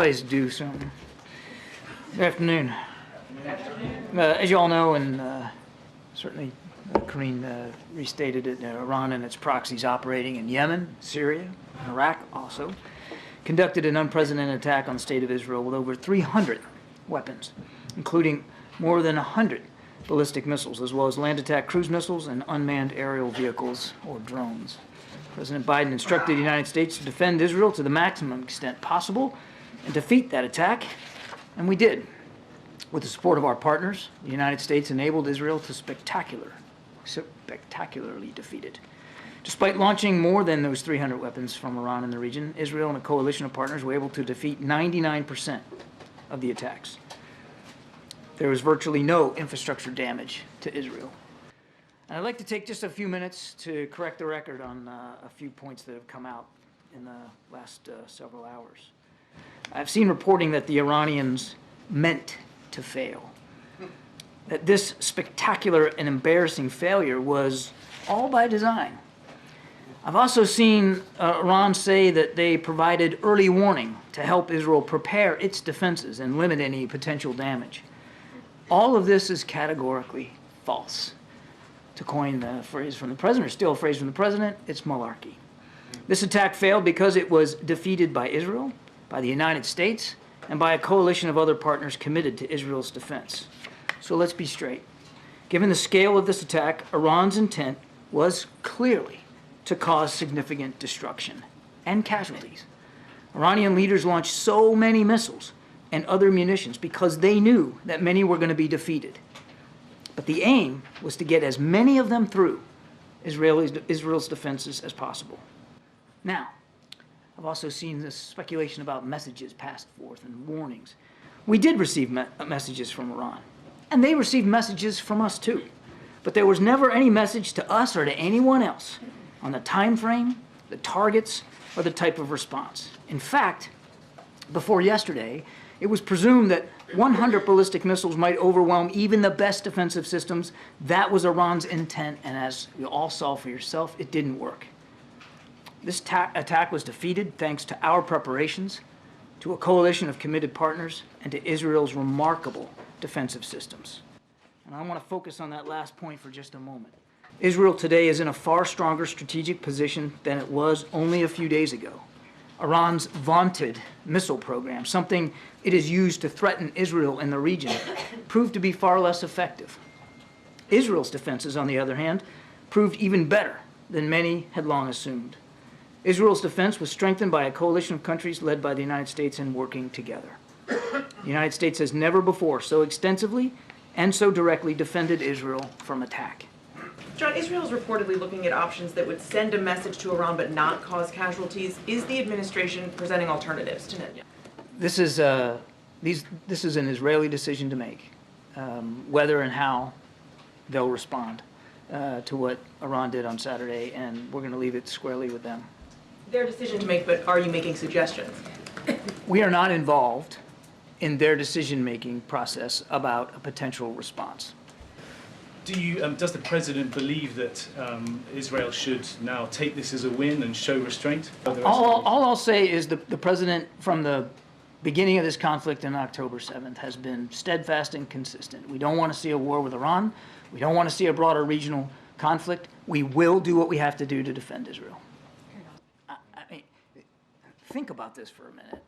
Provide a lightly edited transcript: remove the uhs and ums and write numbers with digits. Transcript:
Somebody's due something. Good afternoon. As you all know, and certainly Karine restated it, Iran and its proxies operating in Yemen, Syria, and Iraq also conducted an unprecedented attack on the state of Israel with over 300 weapons, including more than 100 ballistic missiles, as well as land attack cruise missiles and unmanned aerial vehicles or drones. President Biden instructed the United States to defend Israel to the maximum extent possible and defeat that attack, and we did. With the support of our partners, the United States enabled Israel to spectacularly defeat it. Despite launching more than those 300 weapons from Iran in the region, Israel and a coalition of partners were able to defeat 99% of the attacks. There was virtually no infrastructure damage to Israel. And I'd like to take just a few minutes to correct the record on a few points that have come out in the last several hours. I've seen reporting that the Iranians meant to fail, that this spectacular and embarrassing failure was all by design. I've also seen Iran say that they provided early warning to help Israel prepare its defenses and limit any potential damage. All of this is categorically false. To coin the phrase from the president, or steal a phrase from the president, it's malarkey. This attack failed because it was defeated by Israel, by the United States, and by a coalition of other partners committed to Israel's defense. So let's be straight. Given the scale of this attack, Iran's intent was clearly to cause significant destruction and casualties. Iranian leaders launched so many missiles and other munitions because they knew that many were going to be defeated. But the aim was to get as many of them through Israel's defenses as possible. Now, I've also seen this speculation about messages passed forth and warnings. We did receive messages from Iran, and they received messages from us too. But there was never any message to us or to anyone else on the time frame, the targets, or the type of response. In fact, before yesterday, it was presumed that 100 ballistic missiles might overwhelm even the best defensive systems. That was Iran's intent, and as you all saw for yourself, it didn't work. This attack was defeated thanks to our preparations, to a coalition of committed partners, and to Israel's remarkable defensive systems. And I want to focus on that last point for just a moment. Israel today is in a far stronger strategic position than it was only a few days ago. Iran's vaunted missile program, something it has used to threaten Israel in the region, proved to be far less effective. Israel's defenses, on the other hand, proved even better than many had long assumed. Israel's defense was strengthened by a coalition of countries led by the United States and working together. The United States has never before so extensively and so directly defended Israel from attack. John, Israel is reportedly looking at options that would send a message to Iran but not cause casualties. Is the administration presenting alternatives to Netanyahu? This is an Israeli decision to make, whether and how they'll respond to what Iran did on Saturday, and we're going to leave it squarely with them. Their decision to make, but are you making suggestions? We are not involved in their decision-making process about a potential response. Does the president believe that Israel should now take this as a win and show restraint? All I'll say is the president, from the beginning of this conflict on October 7th, has been steadfast and consistent. We don't want to see a war with Iran. We don't want to see a broader regional conflict. We will do what we have to do to defend Israel. I mean, think about this for a minute.